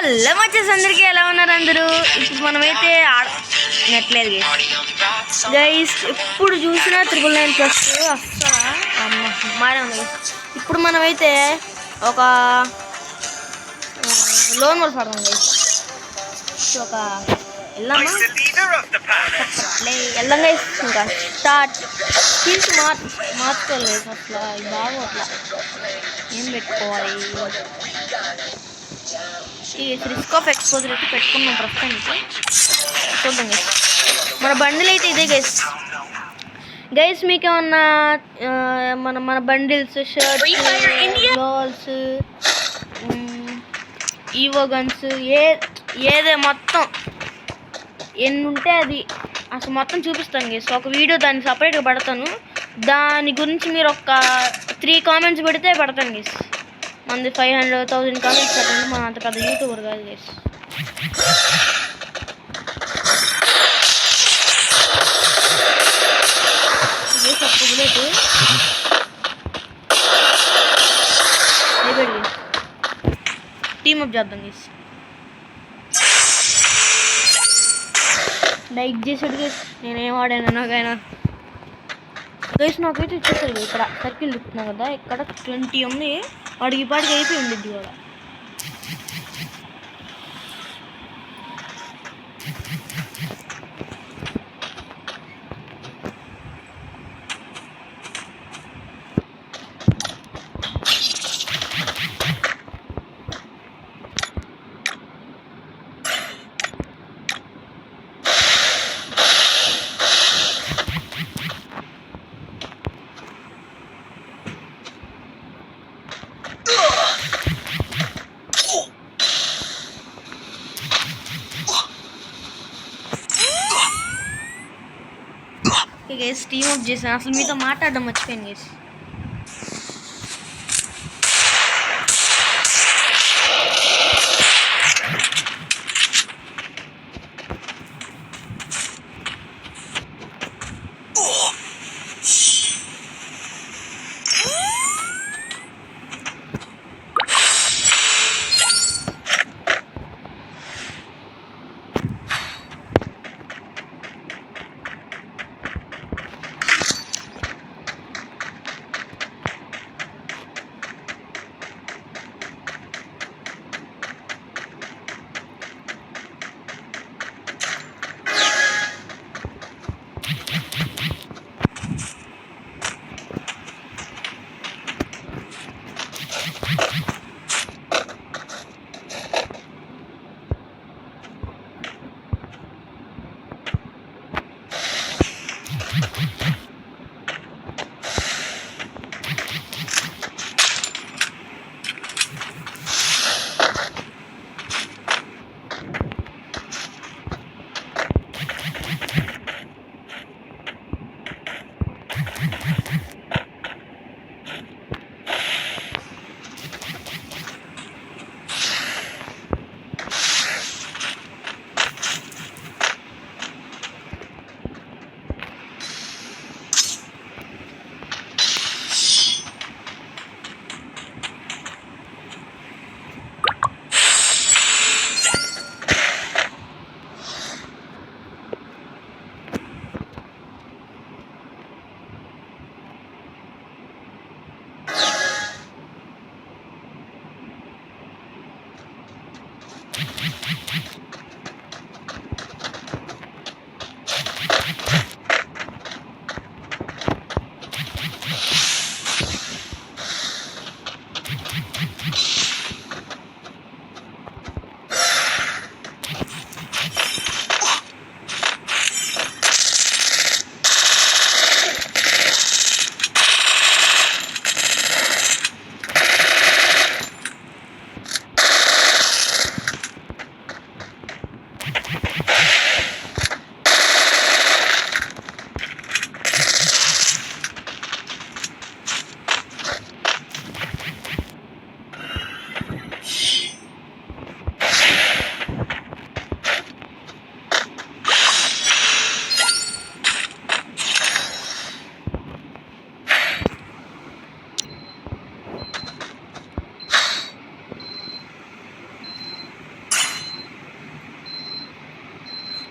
Hello మచ్చేసి అందరికీ ఎలా ఉన్నారు అందరూ? ఇప్పుడు మనమైతే నెట్లేదు గైస్. ఎప్పుడు చూసినా 999+ అస్సలు అమ్మ మారే ఉంది. ఇప్పుడు మనమైతే ఒక లోన్ వర్క్ ఆడదాం గైస్. ఒక వెళ్దాం గైస్. ఇంకా స్టార్ట్ స్కిల్స్ మార్చుకోవాలి అట్లా బాగు అట్లా ఏం పెట్టుకోవాలి. ఈ రిస్క్ ఆఫ్ ఎక్స్పోజర్ అయితే పెట్టుకున్నాం ప్రస్తుతానికి. చూద్దాం గైస్. మన బండిల్ అయితే ఇదే గైస్ మీకు ఏమన్నా మన bundles, shirts, gloves, EO guns ఏదే మొత్తం ఎన్ని ఉంటే అది అసలు మొత్తం చూపిస్తాను గైస్. ఒక వీడియో దాన్ని సపరేట్గా పెడతాను. దాని గురించి మీరు ఒక 3 కామెంట్స్ పెడితే పెడతాను గైస్. మనది 500,000 కామెంట్స్ పెట్టండి. మనం అంత పెద్ద యూట్యూబర్ కాదు గైస్. టీమ్ అప్ చేద్దాం గైస్. లైక్ చేసాడు గైస్. నేనేం ఆడాను నాకైనా గైస్. నాకైతే ఇచ్చేసారు ఇక్కడ సర్కిల్ తిప్పుతున్నాం కదా. ఇక్కడ 20 ఉంది. వాడికి పాటికి అయిపోయి ఉండిద్ది కూడా. గైస్ టీమ్ అప్ చేశాను. అసలు మీతో మాట్లాడడం మర్చిపోయాను గైస్.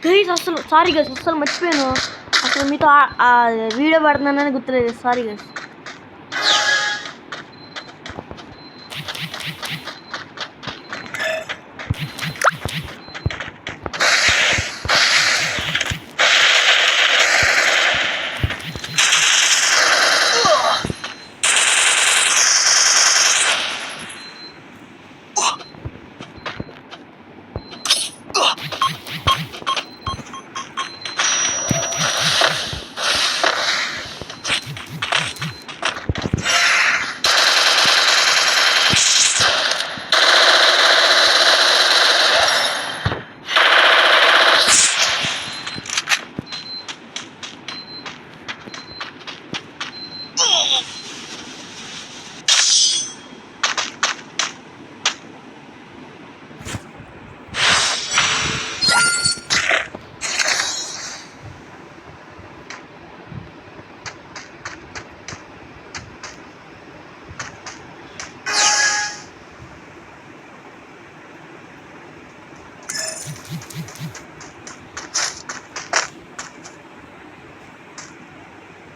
గైస్ అసలు సారీ గైస్, అసలు మర్చిపోయాను. అసలు మీతో వీడియో పడుతున్నానని గుర్తులేదు. Sorry guys.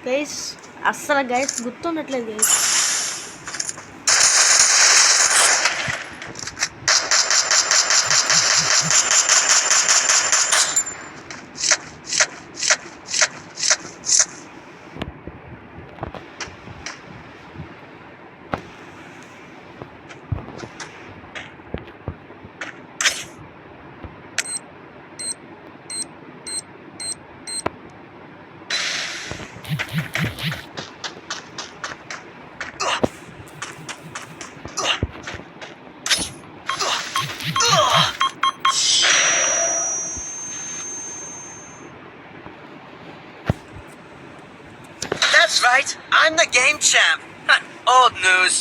గైస్ అస్సలు గైస్ గుర్తుండట్లేదు guys. That's right, I'm the game champ. Old news.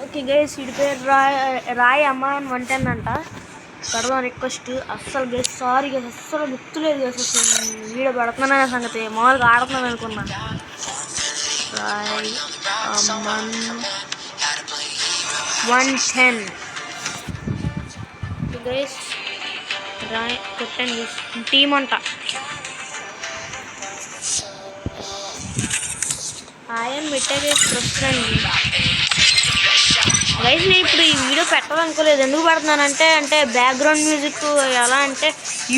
Okay guys, వీడి పేరు రాయ్ అమ్మాన్ 110 అంట. పెడదాం రిక్వెస్ట్. అస్సలు గైస్ సారీ గైస్, అస్సలు గుర్తులేదు గైస్. అసలు వీడియో పెడుతున్నానే సంగతి, మామూలుగా ఆడుతున్నాను అనుకున్నా. Roy Amman 110 guys. రాయ్ కొట్టాను గైస్. టీమ్ అంట. ఆయన పెట్టే గైస్ ప్రస్తుతానికి గైస్. నేను ఇప్పుడు ఈ వీడియో పెట్టాలనుకోలేదు. ఎందుకు పెడుతున్నానంటే బ్యాక్గ్రౌండ్ మ్యూజిక్ ఎలా అంటే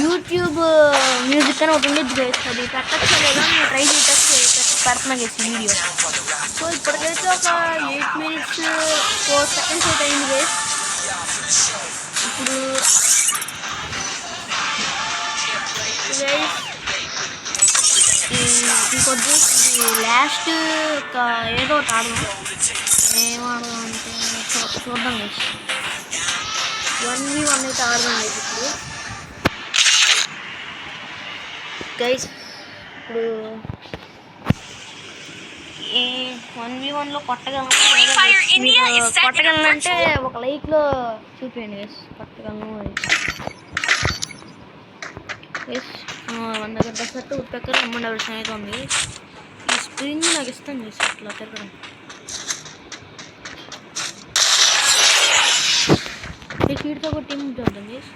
యూట్యూబ్ మ్యూజిక్ అని ఒకటి ఉండేది గైస్. అది పెట్టచ్చు లేదా నేను ట్రై చేయటచ్చు పెడుతున్నా గైస్ వీడియో. సో ఇప్పటికైతే ఒక 8 minutes 4 seconds అయితే అయింది గైస్. ఇప్పుడు గైస్ ఇంకొద్ది లాస్ట్ ఏదో ఒకటి ఆడదాం. ఏం ఆడదాం అంటే చూద్దాం గైస్. 1v1 అయితే ఆడదాం గైస్. ఇప్పుడు గైస్ ఇప్పుడు 1v1లో కొట్టగలను. కొట్టగలనంటే ఒక లైక్లో చూపించండి గైస్. కొట్టగలను గైస్. మన దగ్గర డెసర్ట్ ఉత్పెక్కర్ అమ్మండి అవి అయితే ఉంది. ఈ స్ప్రింగ్ నాకు ఇస్తాను గైస్ అట్లా తిరగడం. వీటితో ఒక టీం ఉంటుంది గైస్.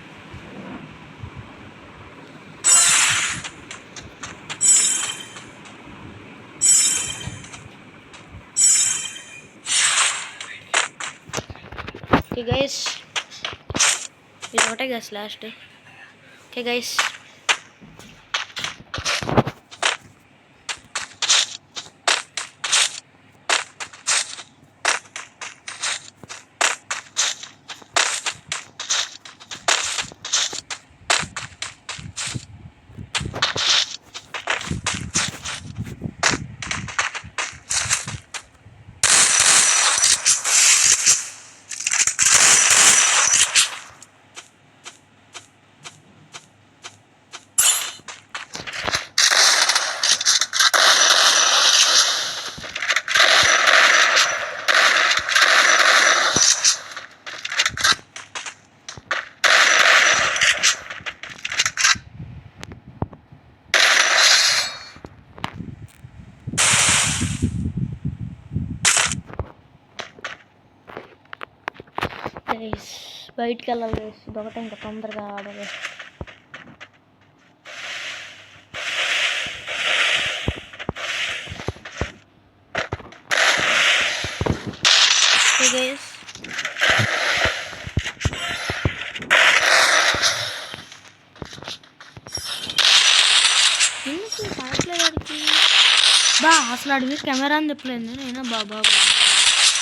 ఓకే గైస్, ఇది ఒకటే guys last. Okay guys, guys బయటికి వెళ్ళాలి గైస్, ఇదొకటే ఇంకా తొందరగా ఆడాలి. గైస్ ఎందుకు పడట్లేదు వాడికి బా, అసలు అడిగి కెమెరా అని చెప్పలేదు నేను. బాబా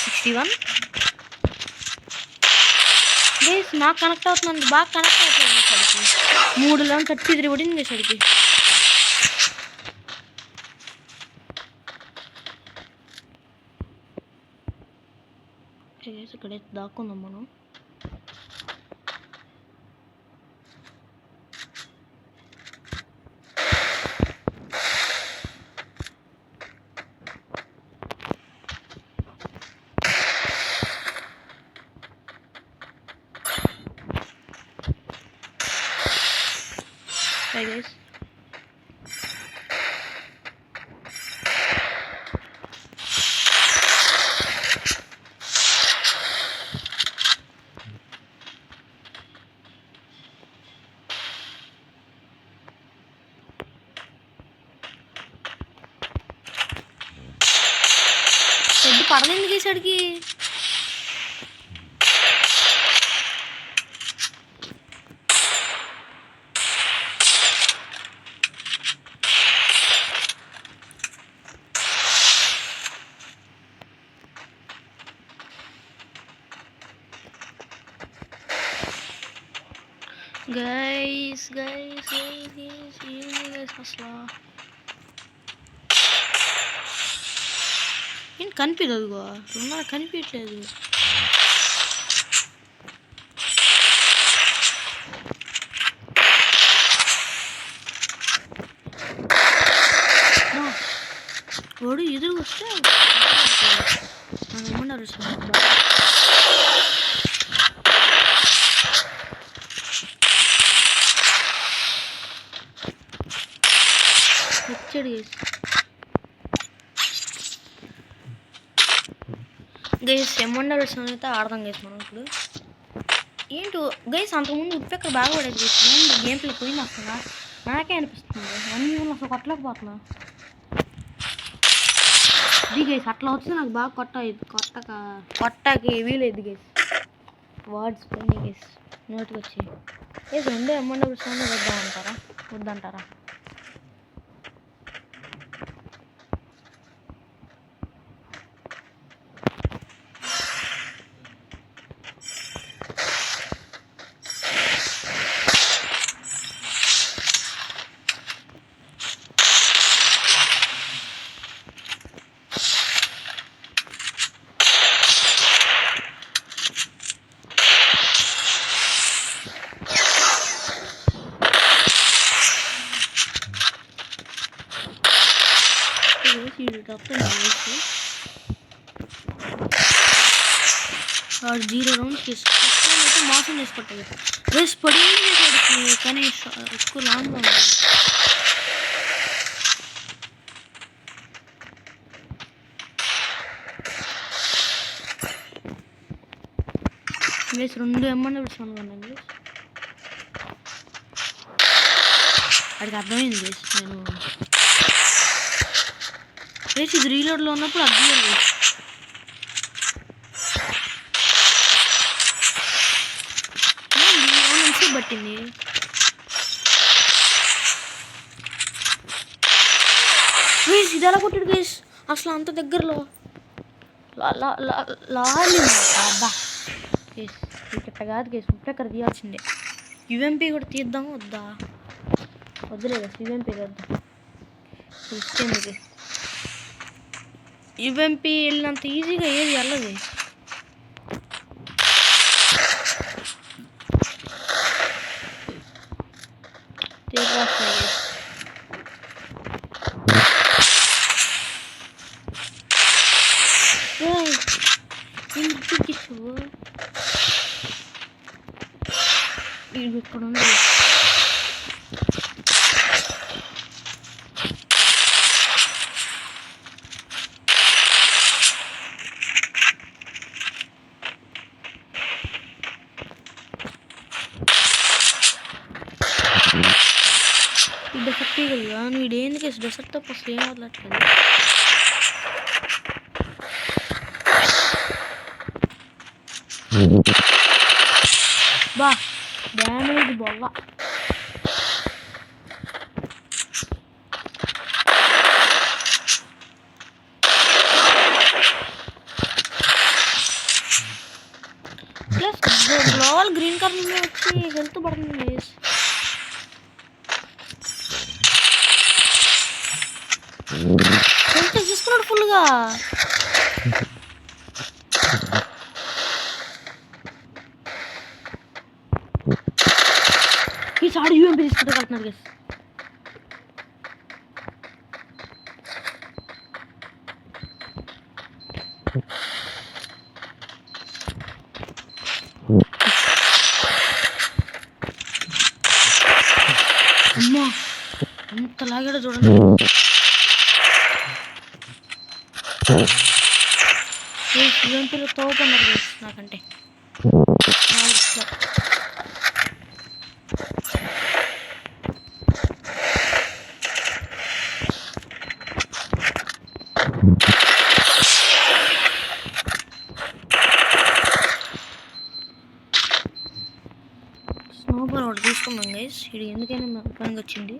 61 గైస్ నాకు కనెక్ట్ అవుతుంది, బాగా కనెక్ట్ అవుతుంది సరికి 3:33 పడింది సరికి. ఇక్కడైతే దాక్కుందాం మనం. Hey guys. పెద్ద పడలేదు గీసాడికి. గైస్ గైస్ గైస్ గైస్ అసలు ఏంటి కనిపించదు, కనిపించట్లేదు. వాడు ఎదురు వస్తే ఏమన్నారు వచ్చాడు గైస్. M1 అయితే ఆడదాం గైస్ మనం ఇప్పుడు. ఏంటో గైస్ అంతకుముందు ఉప్పెక్కడ బాగా పడేది గైస్, గేమ్ ప్లే పోయింది అసలు. నాకే అనిపిస్తుంది అన్నీ అసలు కొట్టలేకపోతున్నా. ఇది గైస్ అట్లా వస్తే నాకు బాగా కొట్టకి వీలేదు గైస్. వర్డ్స్ పోయినాయి గైస్ నోటికి వచ్చి. గైస్ రెండో M1 వద్దంటారా? వాడు 0 రౌండ్స్ తీసుకుంటే మోసం చేసుకుంటాయి. రేస్ పడింది వాడికి, కానీ ఎక్కువ లాంగ్ ఉంది. రేస్ 2 M1 కదండి. వాడికి అర్థమైంది రేస్. నేను రేస్ ఇది రీలోడ్లో ఉన్నప్పుడు అర్థం పట్టింది. గైస్ ఇది ఎలా కొట్టాడు గైస్ అసలు అంత దగ్గరలో లాలి అబ్బా. గైస్ ఇట్ట కాదు గైస్, ఉప్పెక్కడ తీయాల్సిందే. UMP కూడా తీద్దాము వద్దా? వద్దులే గైస్, UMP తీద్దాం. ఇష్టం UMP వెళ్ళినంత ఈజీగా ఏది వెళ్ళదు. ఇది ఇక్కడ ఉంది. ఈ డెసర్ట్ కదా వీడు ఏంది డెసర్ట్ తప్ప అసలు ఏం వదలట్లేదు. బా damage Bolla. Plus గ్లోవల్ green colour వచ్చి హెల్త్ పడుతుంది. హెల్త్ తీసుకున్నాడు ఫుల్గా. ఈసారి యూఎంపీ తీసుకుంటే కలుపుతున్నాడు గేస్. అమ్మా అంత లాగాడో చూడండి. యూఎంపీలో తోపన్నారు గేస్ నాకంటే. స్నోబాల్ ఒకటి తీసుకున్నాం గైస్. ఇది ఎందుకైనా పనికి వచ్చింది.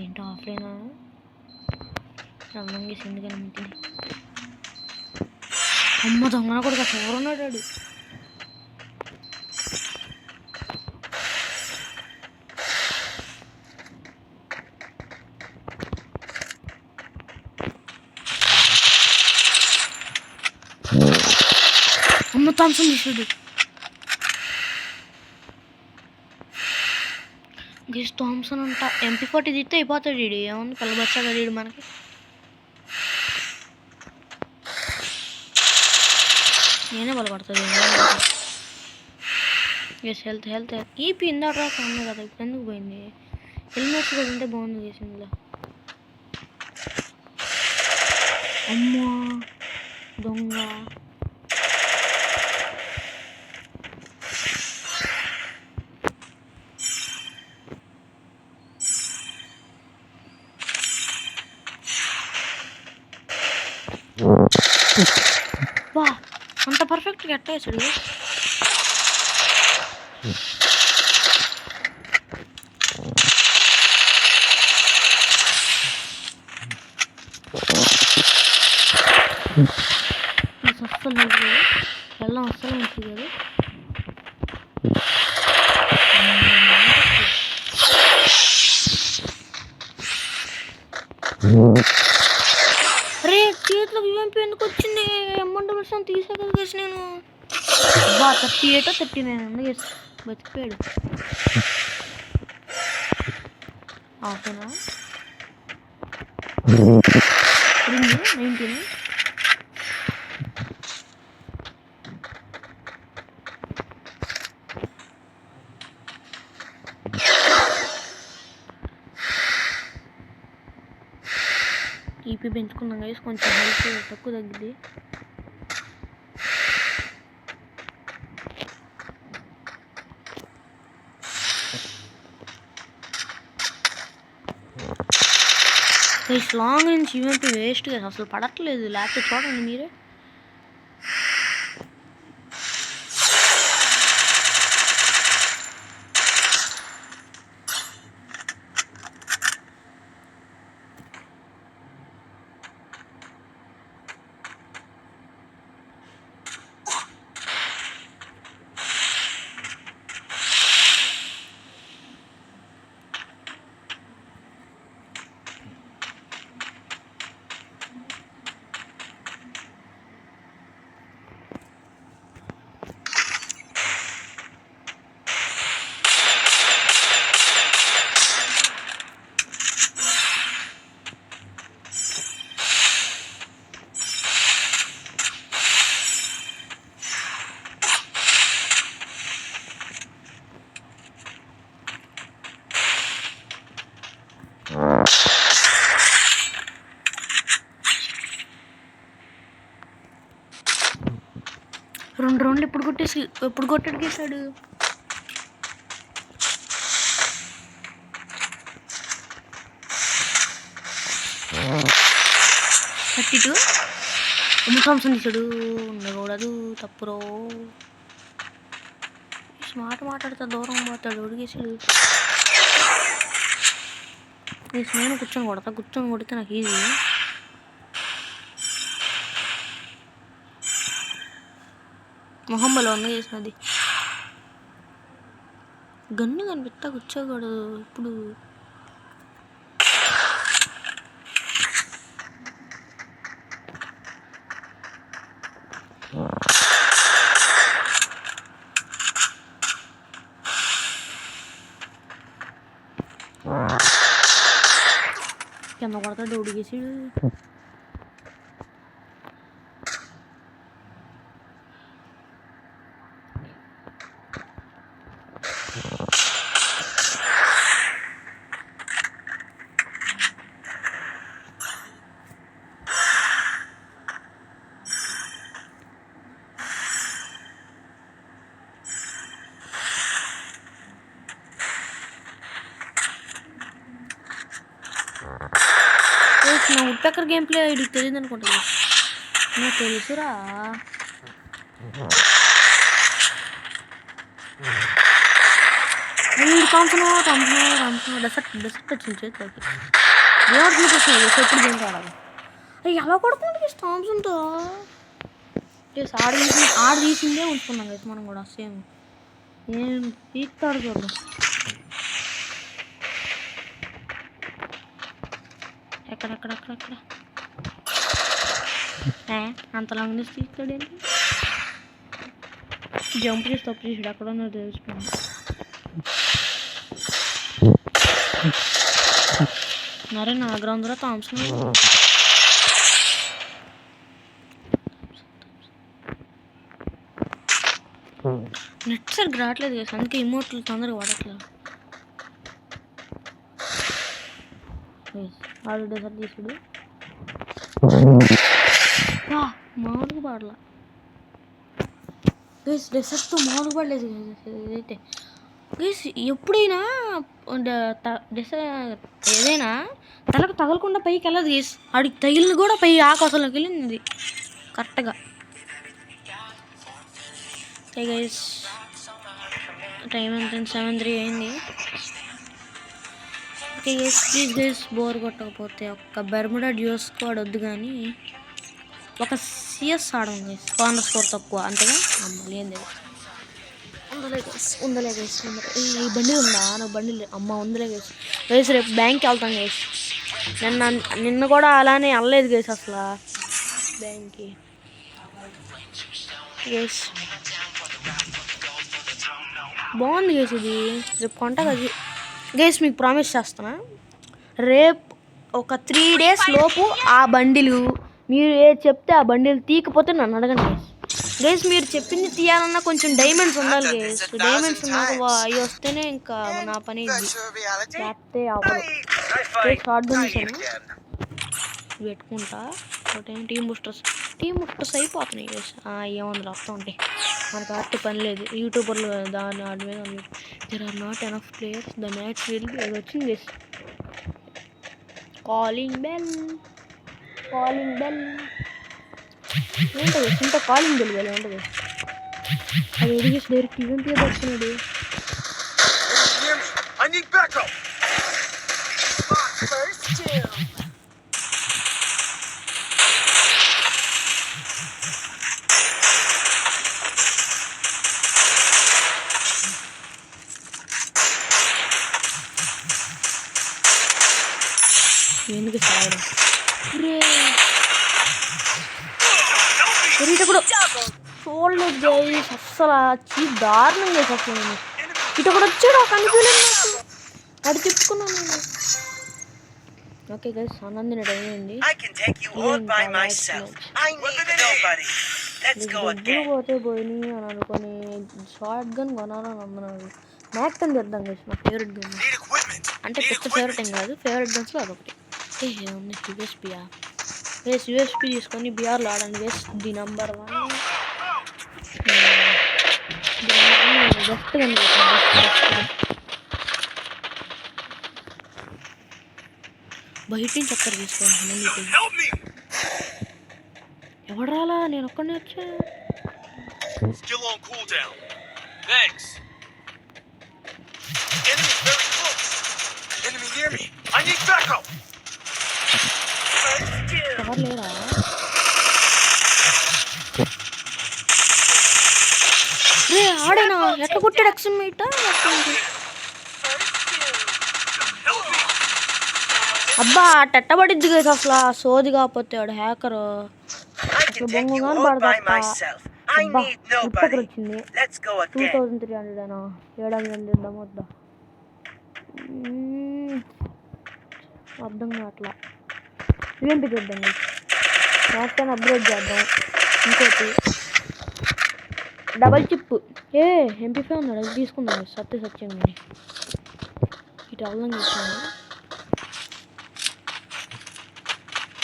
ఏంటో ఆఫ్లైన్ రమ్మం గేసి ఎందుకైనా ఉంటుంది. అమ్మ దొంగన కూడా చూడన్నాడు వాడు. అమ్మ థామ్సన్ తీసాడు. గేస్ థామ్సన్ అంట MP40 తీస్తే అయిపోతాడు. వీడు ఏముంది పిల్లబచ్చా కదా వీడు మనకి. నేనే బలపడుతుంది. గేస్ హెల్త్ హెల్త్ ఈపీ ఇందాక ఉంది కదా ఇప్పుడు ఎందుకు పోయింది. హెల్మెట్స్ కూడా ఉంటే బాగుంది గేస్ ఇందులో. అమ్మా దొంగ. వా అంత పర్ఫెక్ట్గా ఎట్ట వేసాడు. అస్సలు వెళ్ళం అస్సలు మంచిది కాదు. అరే చేతిలో యూఎంపీ ఎందుకు వచ్చింది. అమౌంట్ పర్సెంట్ తీసా కదా గేసి నేను. బా 38 39 గేసి బతికిపోయాడు. ఓకేనా 19. ఈపీ పెంచుకున్నాం గైస్. కొంచెం హెల్త్ తక్కువ తగ్గింది. గైస్ లాంగ్ నుంచి యూఎంపీ వేస్ట్ కదా అసలు పడట్లేదు. లేకపోతే చూడండి మీరే. 2 రౌండ్లు ఎప్పుడు కొట్టాడు గేసాడు. థర్టీ 2 థామ్సన్ తీసాడు. ఉండకూడదు, తప్పురో. మాట్లాడితే దూరం పోతాడు. ఉడిగేసాడు. నేను కూర్చొని కొడితే నాకు ఈజీ. మొహమ్మలో ఉంది చేసినది. గన్ను కనిపిస్తా కూర్చోకూడదు ఇప్పుడు. కింద కొడతాడు. ఉడిగేసాడు. నా ఉడ్పెక్కర్ గేమ్ ప్లే ఐడికి తెలియదు అనుకుంటుంది. నాకు తెలుసురా. డెసర్ట్ వచ్చింది చేతిలోకి. దేవుడు చూపిస్తున్నాడు ఎప్పుడు గేమ్ ఆడాలి. ఎలా కొడుతుంది థామ్సన్తో. ఆడ తీసిందే ఉంచుకున్నాం కదా మనం కూడా. సేమ్ ఏం పీక్తాడు చూద్దాం. ఎక్కడ అంత లాంగ్ నుంచి తీస్తాడు ఏంటి. జంప్ చేసి తప్పు చేసాడు. అక్కడ ఉన్నది తెలుసుకున్నాను. మరే నా గ్రౌండ్లో థామ్సన్ నెట్ సరిగ్గా రావట్లేదు కదా, అందుకే ఇమోట్లు తొందరగా వాడట్లేదు. ఆడు డెసర్ట్ తీసుడు. మామూలుగా పాడలా గైస్. డెసర్ట్తో మామూలుగా పడలేదు అయితే గైస్. ఎప్పుడైనా ఏదైనా తలకు తగలకుండా పైకి వెళ్ళదు గైస్. ఆడికి తగిలింది కూడా పై ఆకాశంలోకి వెళ్ళింది కరెక్ట్గా. ఓకే గైస్, టైం ఎంత? 7:03 అయింది. Okay guys, please guys, bore కొట్టకపోతే ఒక్క బెర్ముడా డ్యూయో స్క్వాడ్ వద్దు కానీ ఒక సిఎస్ ఆడం గైస్. కార్నర్ స్కోర్ తక్కువ అంతేగా. అమ్మాలి ఏంది ఉందలే గైస్. ఈ బండి ఉందా? నాకు బండి అమ్మ ఉందలే గైస్. గైస్ రేపు బ్యాంక్కి వెళ్తాం గైస్. నిన్న కూడా అలానే వెళ్ళలేదు గైస్ అసలు బ్యాంక్కి. గైస్ బాగుంది గైస్ ఇది. రేపు కొంటా కదా గైస్, మీకు ప్రామిస్ చేస్తున్నా. రేపు ఒక 3 days లోపు ఆ బండిలు మీరు ఏది చెప్తే ఆ బండిలు తీయకపోతే నన్ను అడగండి గైస్. మీరు చెప్పింది తీయాలన్నా కొంచెం డైమండ్స్ ఉండాలి గైస్. డైమండ్స్ ఉన్నాక అవి వస్తేనే ఇంకా నా పని లేకపోతే అవ్వదు. షార్ట్ గన్స్ పెట్టుకుంటా. టీమ్ బూస్టర్స్ అయిపోతున్నాయి గైస్. ఏముంది వస్తూ ఉంటాయి, మనకు ఆర్ట్ పని లేదు. యూట్యూబర్లు దాని వాటి మీద there are not enough players, the match will be. అది వచ్చింది గైస్. కాలింగ్ బెల్ ఏంటది? ఇంత కాలింగ్ బెల్ వెళ్ళి ఉంటుంది. అది ఎడిగేసి డైరెక్ట్ ఈవెంట్ మీద వస్తున్నాడు. ఎందుకు సాగడం కూడా చూడలేదు గైస్. అస్సలు దారుణం గైస్. అసలు నేను ఇటు కూడా వచ్చాడు కనిపించలేదు నాకు. అది చెప్పుకున్నాను నేను. ఓకే గైస్, ఆనందిన టైం అయింది. డబ్బులు పోతే పోయినాయి అని అనుకొని షార్ట్ గన్ కొనాలని అన్నాడు. మ్యాక్టన్ తెద్దాం గైస్, నా ఫేవరెట్ గన్. అంటే పెద్ద ఫేవరెట్ ఏం కాదు, ఫేవరెట్ గన్స్లో అదొకటి. ఏముంది యూఎస్పీయా గైస్. యూఎస్పీ తీసుకొని బిఆర్లో ఆడండి గైస్. The number 1. జస్ట్ కనిపిస్తుంది బయట నుంచి ఒక్కరు తీసుకోవాలి Help me! ఎవడు రాలా నేను ఒక్కడిని వచ్చా Still on cooldown. Thanks. Enemy very close. Enemy near me. I need backup. ఎవరు లేరా రే ఆడేనా ఎట్లా కొట్టాడు ఎక్స్మీట్ అబ్బా టెట్టబడిద్ది కదా అసలు సోది కాకపోతే వాడు hacker I can take you బొంగుగాని all by పడదప్ప myself. I అబ్బా need ముప్పై nobody. వచ్చింది Let's go again. 2300 అనా 700 ఇద్దాం వద్దా అర్థం కావట్లా ఏంటి చేద్దాం లాస్ట్ అప్గ్రేడ్ చేద్దాం ఇంకోటి డబల్ చిప్ ఎంపీ5 ఉన్నాడు అది తీసుకుందాం సత్యం ఇటు అల్లం చేసాను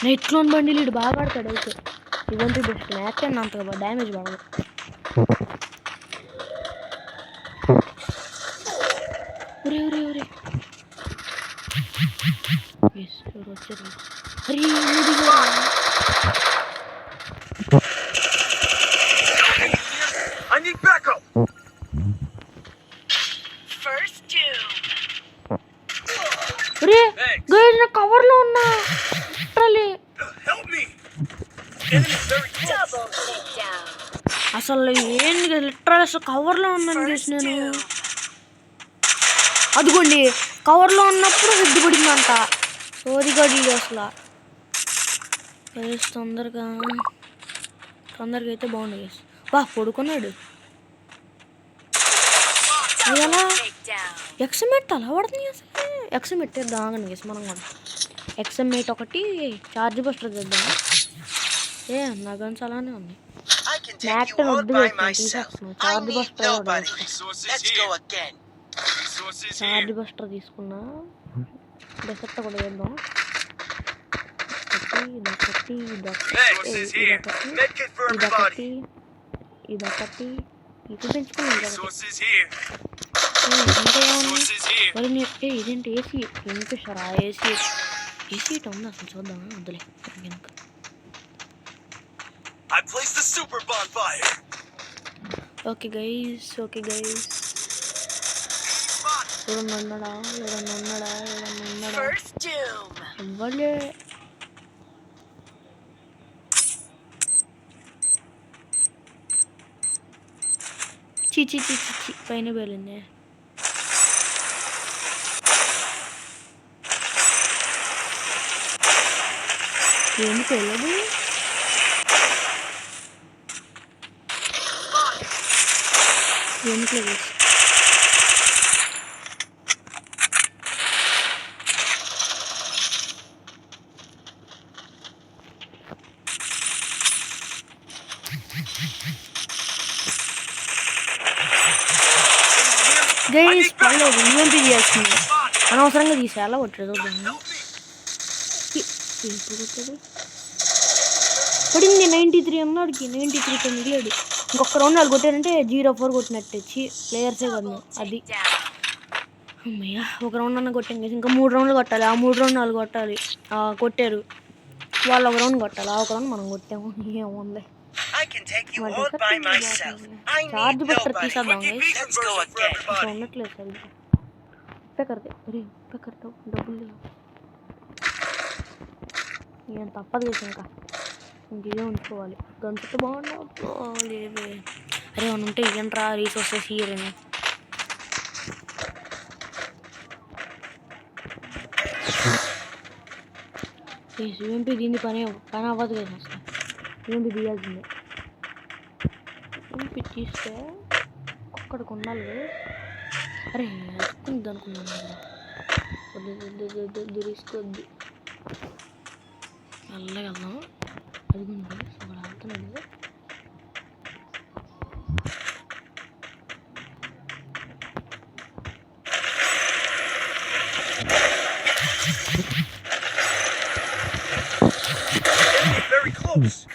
నెట్లోన్ బండిలు ఇటు బాగా ఆడతాడు అయితే ఇవంతా బెస్ట్ మ్యాచ్ అని అంతగా డ్యామేజ్ పడదు ఒరే ఒరే ఒరే ఎవరు వచ్చారు అరే I need backup. First doom. ఒరే గైస్ నా కవర్లో ఉన్నా Help me. Enemy very close. Double takedown. అసలు ఏంది లిటరల్ అసలు కవర్లో ఉన్నాను గైస్ నేను అదిగోండి కవర్లో ఉన్నప్పుడు హెడ్ పడిందంట సోదిగాడి అసలు గైస్ తొందరగా అయితే బాగుండు గైస్ బా పడుకున్నాడు అయ్యలా Takedown. ఎక్స్ఎంఎట్ అలా పడుతుంది అసలు ఎక్స్ఎంఎట్ దాగండి గైస్ మనం కూడా ఎక్స్ఎంఎట్ ఒకటి ఛార్జ్ బస్టర్ చేద్దాం నా గన్స్ అలానే ఉన్నాయి I can take Mac you and all Uddu by is myself. taking I charge need buster nobody. Resources Let's here. go again. Resources charge here. Buster తీసుకున్నా డెసర్ట్ కూడా చేద్దాం ఇదొకటి Resources here. Medkit for everybody. ఇదొకటి ఇది పెంచుకున్నాం కదా Resources here. ఇంకా ఏమన్నా Resources here. మరి ఇదేంటి ఏసీ వినిపిస్తారా ఏసీ ఇటు ఉంది అసలు చూద్దామా వద్దులే వెనక I placed the super bonfire. Okay guys ఎవరన్నా ఉన్నాడా First doom. ఇవ్వలే చి పైన వెళ్ళింది ఎందుకు వెళ్ళదు ఎందుకు లేదు గైస్ పర్లేదు యూఎంపీ తీయాల్సింది అనవసరంగా తీసా అలా కొట్టలేదు పడింది 93 అన్నాడికి 93 మిగిలాడు ఇంకొక రౌండ్ వాళ్ళు కొట్టారంటే 0-4 కొట్టినట్టే ప్లేయర్సే కదా అది అమ్మయ్య ఒక రౌండ్ అన్న కొట్టాం కదా ఇంకా 3 రౌండ్లు కొట్టాలి ఆ 3 రౌండ్ వాళ్ళు కొట్టాలి కొట్టారు వాళ్ళు ఒక రౌండ్ కొట్టాలి ఆ ఒక రౌండ్ మనం కొట్టాము ఏముంది I can take you all by myself. I charge need buster nobody. తీసేద్దాం గైస్ Let's go again. ఇంకా ఉండట్లేదు సరిగ్గా ఉప్పే డబ్బులు లేవు నేను తప్పదు చేసి ఇంకా ఇదే ఉంచుకోవాలి గంటతో బాగుండవు అరే అవును ఉంటే ఇయ్యంట్రా రీసోర్సెస్ ఇయరని యూఎంపీ దీన్ని పని అవ్వదు కదా అసలు యూఎంపీ తీయాల్సిందే యూఎంపీ తీస్తే ఒక్కడికి ఉండాలి అరే ఎక్కుంది అనుకున్నాను వద్దు రిస్క్ వద్దు మెల్లగా వెళ్దాం అదిగుంది అక్కడ ఆడుతున్నాడు Very close.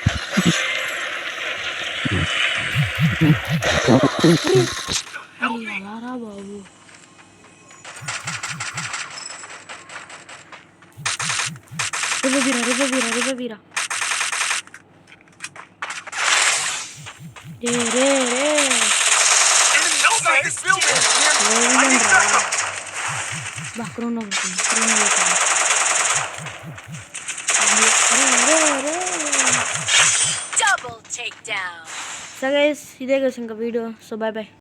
Help me. అలారా బాబు. రివీరా రే Enemy inside this building. I need backup. Background Double takedown. So guys ఇదే గైస్ ఇంకా వీడియో. So bye bye.